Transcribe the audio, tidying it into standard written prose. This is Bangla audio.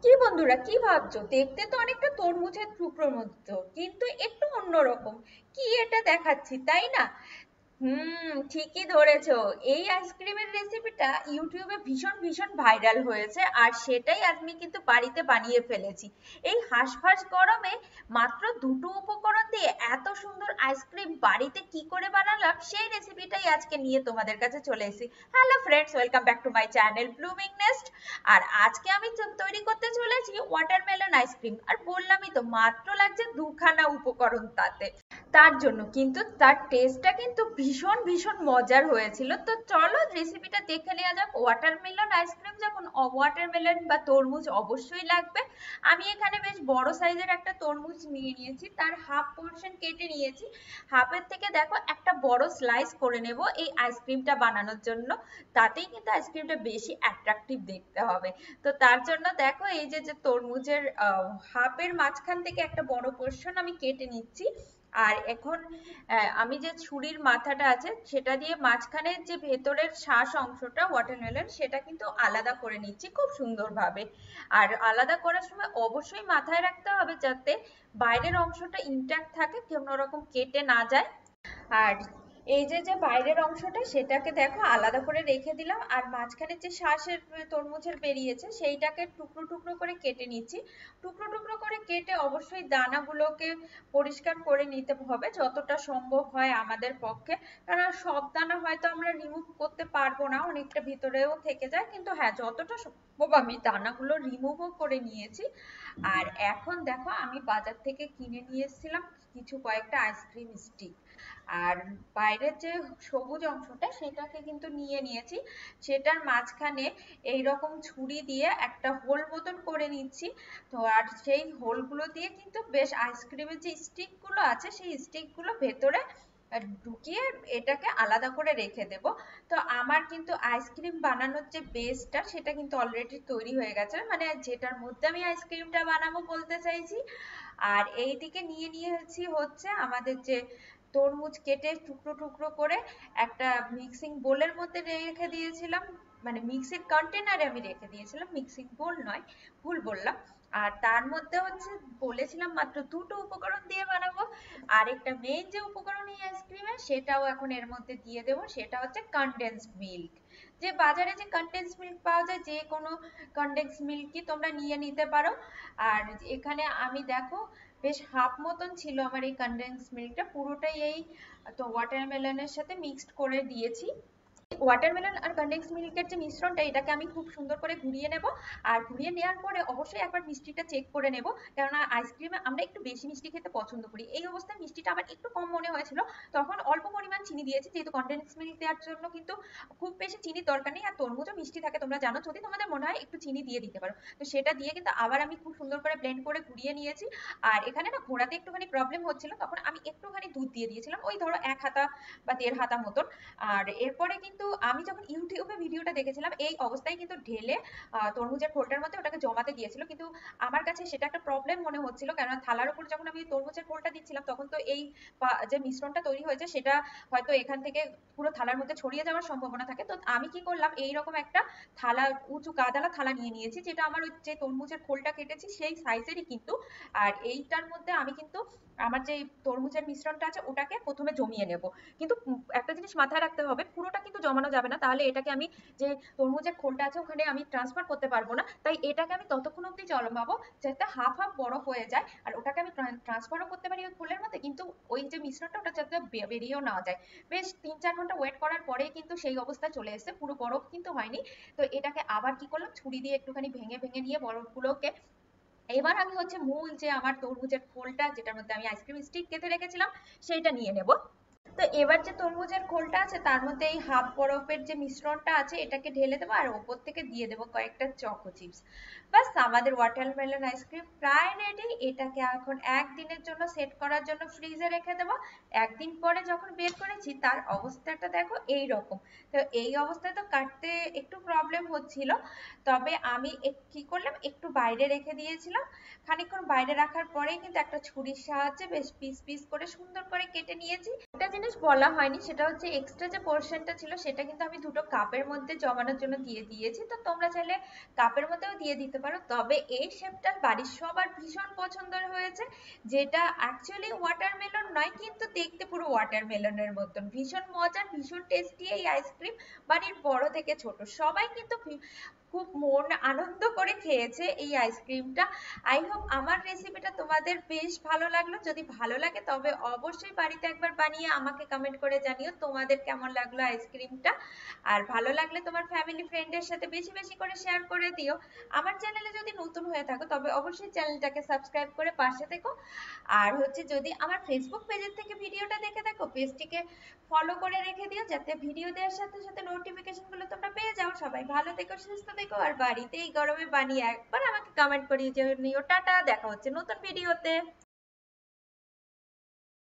কি বন্ধুরা, কি ভাবছো? দেখতে তো অনেকটা তরমুজের টুকরোর মতো, কিন্তু একটু অন্যরকম। কি এটা দেখাচ্ছি, তাই না? ঠিকই ধরেছো। এই আইসক্রিমের রেসিপিটা ইউটিউবে ভীষণ ভীষণ ভাইরাল হয়েছে, আর সেটাই আমি কিন্তু বাড়িতে বানিয়ে ফেলেছি। এই হাঁসফাঁস গরমে মাত্র দুটো উপকরণ দিয়ে এত সুন্দর আইসক্রিম বাড়িতে কি করে বানালাম, সেই রেসিপিটাই আজকে নিয়ে তোমাদের কাছে চলে এসেছি। Hello friends, welcome back to my channel Blooming Nest. আর আজকে আমি তৈরি করতে চলেছি ওয়াটারমেলন আইসক্রিম, আর বললামই তো মাত্র লাগছে দুখানা উপকরণ তাতে। তার জন্য কিন্তু তার টেস্টটা কিন্তু ভীষণ ভীষণ মজার হয়েছিল। তো চলো রেসিপিটা দেখে নেওয়া যাক। ওয়াটারমেলন আইসক্রিম যখন, ওয়াটারমেলন বা তরমুজ অবশ্যই লাগবে। আমি এখানে বেশ বড় সাইজের একটা তরমুজ নিয়ে নিয়েছি, তার হাফ পোর্শন কেটে নিয়েছি। হাফের থেকে দেখো একটা বড় স্লাইস করে নেব এই আইসক্রিমটা বানানোর জন্য। তাতেই কিন্তু আইসক্রিমটা বেশি অ্যাট্রাকটিভ দেখতে হবে। তো তার জন্য দেখো এই যে যে তরমুজের হাফের মাঝখান থেকে একটা বড় পোর্শন আমি কেটে নিচ্ছি। আর এখন আমি যে ছুরির মাথাটা আছে সেটা দিয়ে মাঝখানের যে ভেতরের শাঁস অংশটা ওয়াটারমেলন, সেটা কিন্তু আলাদা করে নিচ্ছি খুব সুন্দরভাবে। আর আলাদা করার সময় অবশ্যই মাথায় রাখতে হবে যাতে বাইরের অংশটা ইনট্যাক্ট থাকে, কোনো রকম কেটে না যায়। আর এই যে যে বাইরের অংশটা সেটাকে দেখো আলাদা করে রেখে দিলাম, আর মাঝখানে যে শ্বাসের তরমুজের বেরিয়েছে সেইটাকে টুকরো টুকরো করে কেটে নিচ্ছি। টুকরো টুকরো করে কেটে অবশ্যই দানাগুলোকে পরিষ্কার করে নিতে হবে যতটা সম্ভব হয় আমাদের পক্ষে। কারণ সব দানা হয়তো আমরা রিমুভ করতে পারবো না, অনেকটা ভিতরেও থেকে যায়, কিন্তু হ্যাঁ যতটা সম্ভব আমি দানাগুলো রিমুভও করে নিয়েছি। আর এখন দেখো আমি বাজার থেকে কিনে নিয়ে এসেছিলাম কিছু কয়েকটা আইসক্রিম স্টিক। আর বাইরের যে সবুজ অংশটা সেটাকে কিন্তু নিয়ে নিয়েছি। সেটার মাঝখানে এইরকম ছুরি দিয়ে একটা হোল মতন করে নিচ্ছি। তো আর সেই হোলগুলো দিয়ে কিন্তু বেশ আইসক্রিমের যে স্টিক গুলো আছে সেই স্টিক গুলো ভেতরে ঢুকিয়ে এটাকে আলাদা করে রেখে দেব। তো আমার কিন্তু আইসক্রিম বানানোর যে বেসটা সেটা কিন্তু অলরেডি তৈরি হয়ে গেছে, মানে যেটার মধ্যে আমি আইসক্রিমটা বানাবো বলতে চাইছি। আর এইদিকে নিয়ে নিয়েছি হচ্ছে আমাদের যে তরমুজ কেটে টুকরো টুকরো করে একটা মিক্সিং বোলের মধ্যে রেখে দিয়েছিলাম, মানে মিক্সির কন্টেনারে আমি রেখে দিয়েছিলাম, মিক্সিং বোল নয়, ভুল বললাম। আর তার মধ্যে হচ্ছে বলেছিলাম মাত্র দুটো উপকরণ দিয়ে বানাবো। আর একটা মেইন যে উপকরণ এই আইসক্রিমের সেটাও এখন এর মধ্যে দিয়ে দেবো, সেটা হচ্ছে কনডেন্সড মিল্ক। যে বাজারে যে কনডেন্সড মিল্ক পাওয়া যায়, যে কোনো কনডেন্সড মিল্কই তোমরা নিয়ে নিতে পারো। আর এখানে আমি দেখো বেশ হাফ মতন ছিল আমার এই কনডেন্স মিল্কটা, পুরোটাই এই তো ওয়াটারমেলনের সাথে মিক্সড করে দিয়েছি। ওয়াটারমেলন আর কনডেন্স মিল্কের যে মিশ্রণটা এটাকে আমি খুব সুন্দর করে ঘুরিয়ে নেব। আর ঘুরিয়ে নেওয়ার পরে অবশ্যই একবার মিষ্টিটা চেক করে নেব, কেননা আইসক্রিমে আমরা একটু বেশি মিষ্টি খেতে পছন্দ করি। এই অবস্থায় মিষ্টিটা আমার একটু কম মনে হয়েছিল, তখন অল্প পরিমাণ চিনি দিয়েছি, যেহেতু কনডেন্স মিল্ক দেওয়ার জন্য কিন্তু খুব বেশি চিনির দরকার নেই, আর তরমুজও মিষ্টি থাকে তোমরা জানো, যদি তোমাদের মনে হয় একটু চিনি দিয়ে দিতে পারো। তো সেটা দিয়ে কিন্তু আবার আমি খুব সুন্দর করে ব্লেন্ড করে ঘুরিয়ে নিয়েছি। আর এখানে না ঘোরাতে একটুখানি প্রবলেম হচ্ছিল, তখন আমি একটুখানি দুধ দিয়ে দিয়েছিলাম, ওই ধরো 1 হাতা বা 1.5 হাতা মতন। আর এরপরে কিন্তু আমি যখন ইউটিউবে ভিডিওটা দেখেছিলাম এই অবস্থায় কিন্তু ঢেলে তরমুজের খোলটার মধ্যে ওটাকে জমাতে দিয়েছিল, কিন্তু আমার কাছে সেটা একটা প্রবলেম মনে হচ্ছিল, কেননা থালার উপর যখন আমি তরমুজের খোলটা দিচ্ছিলাম তখন তো এই যে মিশ্রণটা তৈরি হয়েছে সেটা হয়তো এখান থেকে পুরো থালার মধ্যে ছড়িয়ে যাওয়ার সম্ভাবনা থাকে। তো আমি কি করলাম, এইরকম একটা থালা, উঁচু গাদালা থালা নিয়ে নিয়েছি, যেটা আমার ওই যে তরমুজের খোলটা কেটেছি সেই সাইজেরই কিন্তু। আর এইটার মধ্যে আমি কিন্তু আমার যে তরমুজের মিশ্রণটা আছে ওটাকে প্রথমে জমিয়ে নেব। কিন্তু একটা জিনিস মাথায় রাখতে হবে, পুরোটা কিন্তু জমানো যাবে না, তাহলে এটাকে আমি যে তরমুজের খোলটা আছে ওখানে আমি ট্রান্সফার করতে পারবো না। তাই এটাকে আমি ততক্ষণ অব্দি জমাবো যাতে হাফ হাফ বরফ হয়ে যায়, আর ওটাকে আমি ট্রান্সফারও করতে পারি ওই খোলের মধ্যে, কিন্তু ওই যে মিশ্রণটা ওটা যাতে বেরিয়েও না যায়। বেশ 3-4 ঘন্টা ওয়েট করার পরেই কিন্তু সেই অবস্থায় চলে এসেছে, পুরো বরফ কিন্তু হয়নি। তো এটাকে আবার কি করলাম, ছুরি দিয়ে একটুখানি ভেঙে ভেঙে নিয়ে বরফগুলোকে এবার আমি হচ্ছে মূল যে আমার তরমুজের খোলটা যেটার মধ্যে আমি আইসক্রিম স্টিক কেটে রেখেছিলাম সেইটা নিয়ে নেব। তো এবার যে তরমুজের খোলটা আছে তার মধ্যে এই হাফ বরফের যে মিশ্রণটা আছে এটাকে ঢেলে দেবো, আর ওপর থেকে দিয়ে দেবো কয়েকটা চকো চিপস। ব্যাস আমাদের ওয়াটারমেলন আইসক্রিম প্রায় রেডি। এটাকে এখন একদিনের জন্য সেট করার জন্য ফ্রিজে রেখে দেবো। একদিন পরে যখন বের করেছি তার অবস্থাটা দেখো এই রকম। তো এই অবস্থায় তো কাটতে একটু প্রবলেম হচ্ছিল, তবে আমি কি করলাম, একটু বাইরে রেখে দিয়েছিলাম। খানিকক্ষণ বাইরে রাখার পরেই কিন্তু একটা ছুরির সাহায্যে বেশ পিস পিস করে সুন্দর করে কেটে নিয়েছি। একটা জিনিস বলা হয়নি, সেটা হচ্ছে এক্সট্রা যে পোর্শনটা ছিল সেটা কিন্তু আমি দুটো কাপের মধ্যে জমানোর জন্য দিয়ে দিয়েছি। তো তোমরা চাইলে কাপের মধ্যেও দিয়ে দিতে পারো। তবে এই শেপটা বাড়ির সবার ভীষণ পছন্দের হয়েছে, যেটা অ্যাকচুয়ালি ওয়াটারমেলন নয়, কিন্তু দেখতে পুরো ওয়াটারমেলনের মতন। ভীষণ মজার, ভীষণ টেস্টি এই আইসক্রিম। বাড়ির বড় থেকে ছোট সবাই কিন্তু খুব মন আনন্দ করে খেয়েছে এই আইসক্রিমটা। আই হোপ আমার রেসিপিটা তোমাদের বেশ ভালো লাগলো। যদি ভালো লাগে তবে অবশ্যই বাড়িতে একবার বানিয়ে আমাকে কমেন্ট করে জানিও তোমাদের কেমন লাগলো আইসক্রিমটা। আর ভালো লাগলে তোমার ফ্যামিলি ফ্রেন্ডের সাথে বেশি বেশি করে শেয়ার করে দিও। আমার চ্যানেলে যদি নতুন হয়ে থাকো তবে অবশ্যই চ্যানেলটাকে সাবস্ক্রাইব করে পাশে থেকো। আর হচ্ছে যদি আমার ফেসবুক পেজের থেকে ভিডিওটা দেখে থাকো, পেজটিকে ফলো করে রেখে দিও, যাতে ভিডিও দেওয়ার সাথে সাথে নোটিফিকেশন গুলো তোমরা পেয়ে যাও। সবাই ভালো থেকো, সুস্থ থেকো, আর বাড়িতে এই গরমে বানিয়ে একবার আমাকে কমেন্ট করিয়ে জানিও। টাটা, দেখা হচ্ছে নতুন ভিডিওতে।